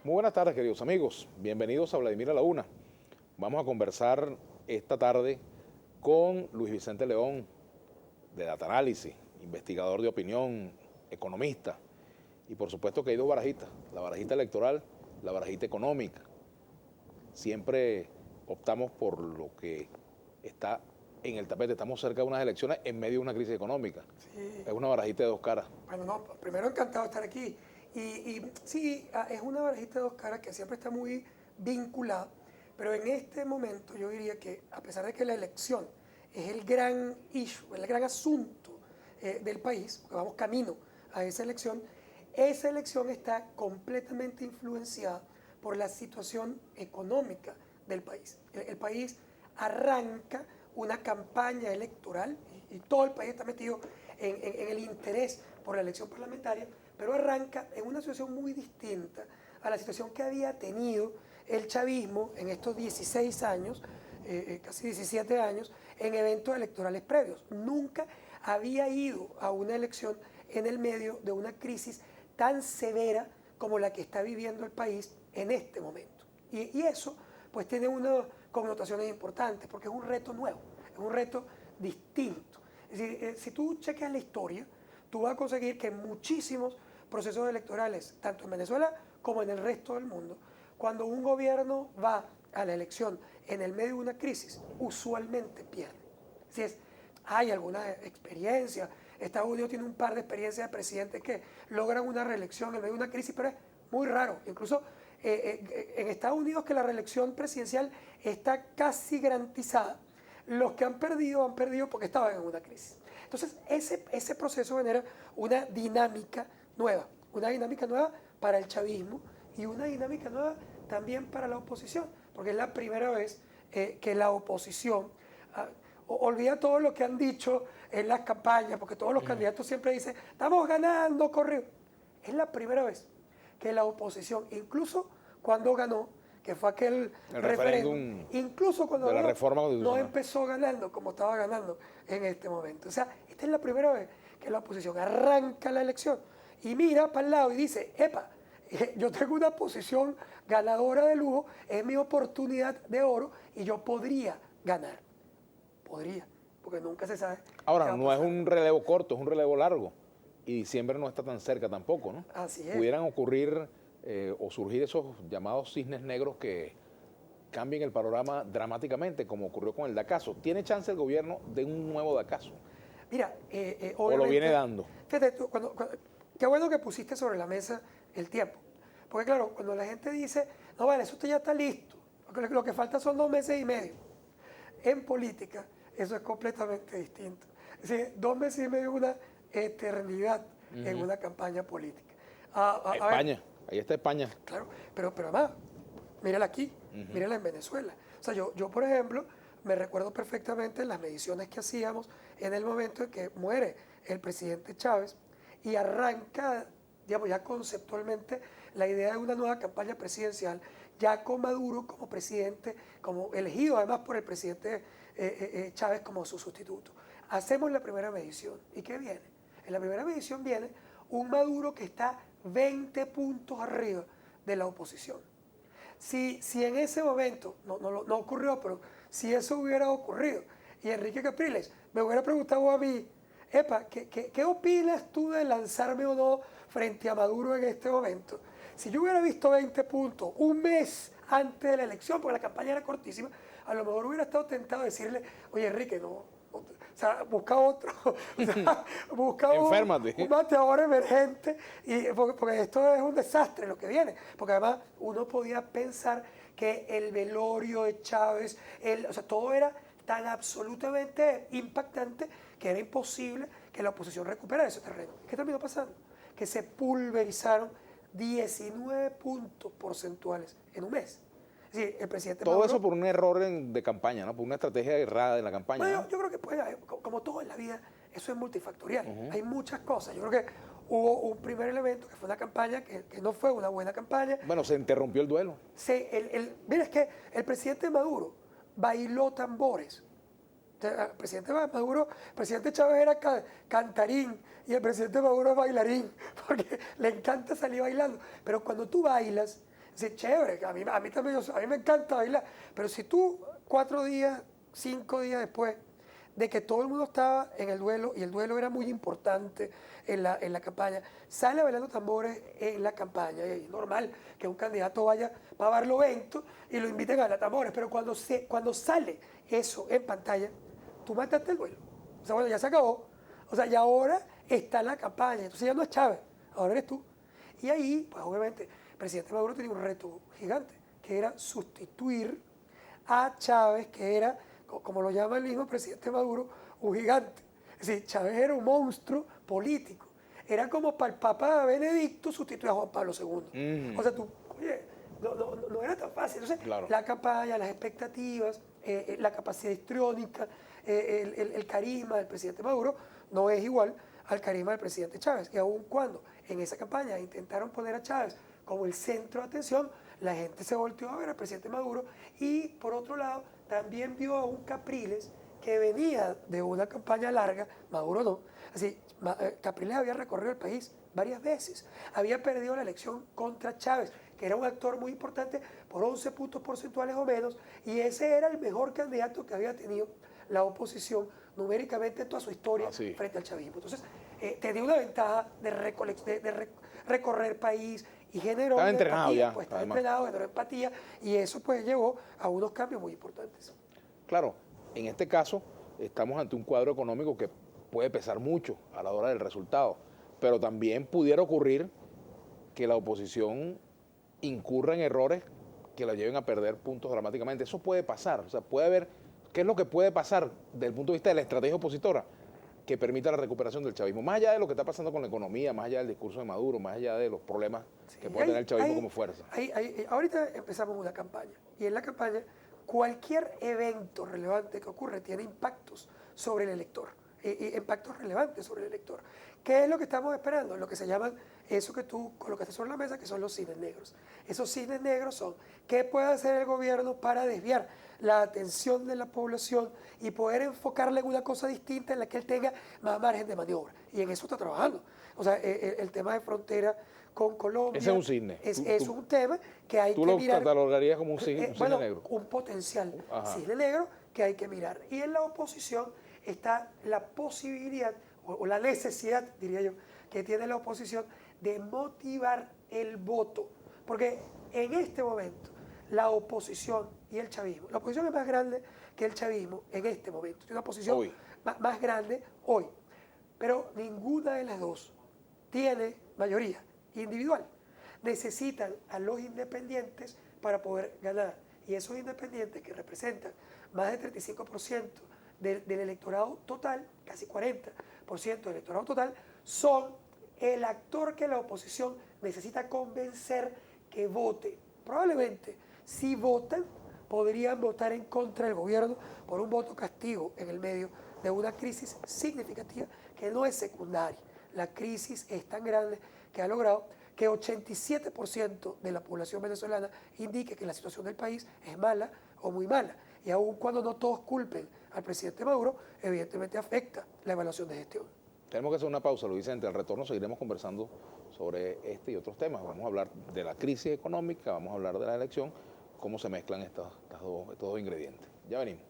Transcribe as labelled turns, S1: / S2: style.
S1: Muy buenas tardes, queridos amigos. Bienvenidos a Vladimir a la Una. Vamos a conversar esta tarde con Luis Vicente León, de Data Análisis, investigador de opinión, economista. Y por supuesto que hay dos barajitas, la barajita electoral, la barajita económica. Siempre optamos por lo que está en el tapete. Estamos cerca de unas elecciones en medio de una crisis económica.
S2: Sí.
S1: Es una barajita de dos caras.
S2: Bueno, no, primero encantado de estar aquí. Sí, es una barajita de dos caras que siempre está muy vinculada, pero en este momento yo diría que a pesar de que la elección es el gran issue, el gran asunto del país, porque vamos camino a esa elección está completamente influenciada por la situación económica del país. El país arranca una campaña electoral y todo el país está metido en el interés por la elección parlamentaria, pero arranca en una situación muy distinta a la situación que había tenido el chavismo en estos 16 años, casi 17 años, en eventos electorales previos. Nunca había ido a una elección en el medio de una crisis tan severa como la que está viviendo el país en este momento. Y eso pues tiene unas connotaciones importantes, porque es un reto nuevo, es un reto distinto. Es decir, si tú chequeas la historia, tú vas a conseguir que muchísimos procesos electorales, tanto en Venezuela como en el resto del mundo, cuando un gobierno va a la elección en el medio de una crisis, usualmente pierde. Si hay alguna experiencia, Estados Unidos tiene un par de experiencias de presidentes que logran una reelección en medio de una crisis, pero es muy raro. Incluso en Estados Unidos, que la reelección presidencial está casi garantizada, los que han perdido porque estaban en una crisis. Entonces, ese proceso genera una dinámica nueva para el chavismo y una dinámica nueva también para la oposición, porque es la primera vez que la oposición olvida todo lo que han dicho en las campañas, porque todos los candidatos siempre dicen, estamos ganando, corrido. Es la primera vez que la oposición, incluso cuando ganó, que fue aquel referéndum, incluso cuando ganó, no empezó ganando como estaba ganando en este momento. O sea, esta es la primera vez que la oposición arranca la elección y mira para el lado y dice, epa, yo tengo una posición ganadora de lujo, es mi oportunidad de oro y yo podría ganar. Podría, porque nunca se sabe.
S1: Ahora, no es un relevo corto, es un relevo largo. Y diciembre no está tan cerca tampoco, ¿no?
S2: Así es.
S1: Pudieran ocurrir o surgir esos llamados cisnes negros que cambien el panorama dramáticamente, como ocurrió con el Dacaso. ¿Tiene chance el gobierno de un nuevo Dacaso?
S2: Mira,
S1: ¿o lo viene dando?
S2: Fíjate, qué bueno que pusiste sobre la mesa el tiempo. Porque claro, cuando la gente dice, no vale, eso ya está listo, lo que falta son 2 meses y medio. En política, eso es completamente distinto. Es decir, 2 meses y medio es una eternidad en una campaña política.
S1: España, ahí está España.
S2: Claro, pero además, mírala aquí, mírala en Venezuela. O sea, yo, por ejemplo, me recuerdo perfectamente las mediciones que hacíamos en el momento en que muere el presidente Chávez y arranca, digamos, ya conceptualmente la idea de una nueva campaña presidencial, ya con Maduro como presidente, como elegido además por el presidente Chávez como su sustituto. Hacemos la primera medición. ¿Y qué viene? En la primera medición viene un Maduro que está 20 puntos arriba de la oposición. Si en ese momento, no ocurrió, pero si eso hubiera ocurrido, y Enrique Capriles me hubiera preguntado a mí, epa, ¿qué opinas tú de lanzarme o no frente a Maduro en este momento? Si yo hubiera visto 20 puntos un mes antes de la elección, porque la campaña era cortísima, a lo mejor hubiera estado tentado a decirle, oye Enrique, o sea, busca otro, o sea, busca un bateador emergente, porque esto es un desastre lo que viene, porque además uno podía pensar que el velorio de Chávez, o sea, todo era tan absolutamente impactante que era imposible que la oposición recuperara ese terreno. ¿Qué terminó pasando? Que se pulverizaron 19 puntos porcentuales en un mes. Es decir, el presidente
S1: Todo
S2: Maduro,
S1: eso por un error de campaña, ¿no? Por una estrategia errada de la campaña.
S2: Bueno,
S1: ¿no?
S2: yo creo que puede, como todo en la vida, eso es multifactorial. Hay muchas cosas. Yo creo que hubo un primer elemento que fue una campaña que no fue una buena campaña.
S1: Bueno, se interrumpió el duelo.
S2: Mira, es que el presidente Maduro bailó tambores. El presidente Maduro, el presidente Chávez era cantarín y el presidente Maduro es bailarín, porque le encanta salir bailando. Pero cuando tú bailas, Sí, chévere, a mí también, a mí me encanta bailar, pero si tú 4 días, 5 días después de que todo el mundo estaba en el duelo, y el duelo era muy importante en la campaña, sale bailando tambores en la campaña, y es normal que un candidato vaya para Barlovento y lo inviten a bailar tambores, pero cuando sale eso en pantalla, tú mataste el duelo. O sea, bueno, ya se acabó. O sea, y ahora está la campaña, entonces ya no es Chávez, ahora eres tú. Y ahí, pues obviamente, el presidente Maduro tenía un reto gigante, que era sustituir a Chávez, que era, como lo llama el mismo presidente Maduro, un gigante. Es decir, Chávez era un monstruo político. Era como para el Papa Benedicto sustituir a Juan Pablo II. O sea, tú, oye, no era tan fácil. Entonces,
S1: Claro.
S2: la campaña, las expectativas, la capacidad histriónica, el carisma del presidente Maduro no es igual al carisma del presidente Chávez. Y aun cuando en esa campaña intentaron poner a Chávez como el centro de atención, la gente se volteó a ver al presidente Maduro y, por otro lado, también vio a un Capriles que venía de una campaña larga, Maduro no. Así, Capriles había recorrido el país varias veces, había perdido la elección contra Chávez, que era un actor muy importante por 11 puntos porcentuales o menos, y ese era el mejor candidato que había tenido la oposición numéricamente en toda su historia frente al chavismo. Entonces, tenía una ventaja de recorrer país y generó
S1: estaba entrenado
S2: empatía,
S1: ya,
S2: pues estaba
S1: además.
S2: entrenado, generó empatía, y eso pues llevó a unos cambios muy importantes.
S1: Claro, en este caso estamos ante un cuadro económico que puede pesar mucho a la hora del resultado, pero también pudiera ocurrir que la oposición incurra en errores que la lleven a perder puntos dramáticamente. Eso puede pasar, o sea, puede haber, ¿qué es lo que puede pasar desde el punto de vista de la estrategia opositora que permita la recuperación del chavismo? Más allá de lo que está pasando con la economía, más allá del discurso de Maduro, más allá de los problemas que puede tener el chavismo como fuerza.
S2: Ahorita empezamos una campaña, y en la campaña cualquier evento relevante que ocurre tiene impactos sobre el elector, impactos relevantes sobre el elector. ¿Qué es lo que estamos esperando? Lo que se llaman, eso que tú colocaste sobre la mesa, que son los cines negros. Esos cines negros son, ¿qué puede hacer el gobierno para desviar la atención de la población y poder enfocarla en una cosa distinta en la que él tenga más margen de maniobra? Y en eso está trabajando. O sea, el tema de frontera con Colombia.
S1: Ese es un cisne.
S2: Es un tema que hay que mirar.
S1: ¿Tú lo catalogarías como un cisne negro?
S2: Un potencial cisne negro que hay que mirar. Y en la oposición está la posibilidad, o la necesidad, diría yo, que tiene la oposición de motivar el voto. Porque en este momento, la oposición y el chavismo, la oposición es más grande que el chavismo en este momento. Tiene una posición más grande hoy. Pero ninguna de las dos tiene mayoría individual. Necesitan a los independientes para poder ganar. Y esos independientes, que representan más del 35% del electorado total, casi 40% del electorado total, son el actor que la oposición necesita convencer que vote. Probablemente, si votan, podrían votar en contra del gobierno por un voto castigo en el medio de una crisis significativa que no es secundaria. La crisis es tan grande que ha logrado que 87% de la población venezolana indique que la situación del país es mala o muy mala. Y aun cuando no todos culpen al presidente Maduro, evidentemente afecta la evaluación de gestión.
S1: Tenemos que hacer una pausa, Luis Vicente. Al retorno seguiremos conversando sobre este y otros temas. Vamos a hablar de la crisis económica, vamos a hablar de la elección, cómo se mezclan estos dos ingredientes. Ya venimos.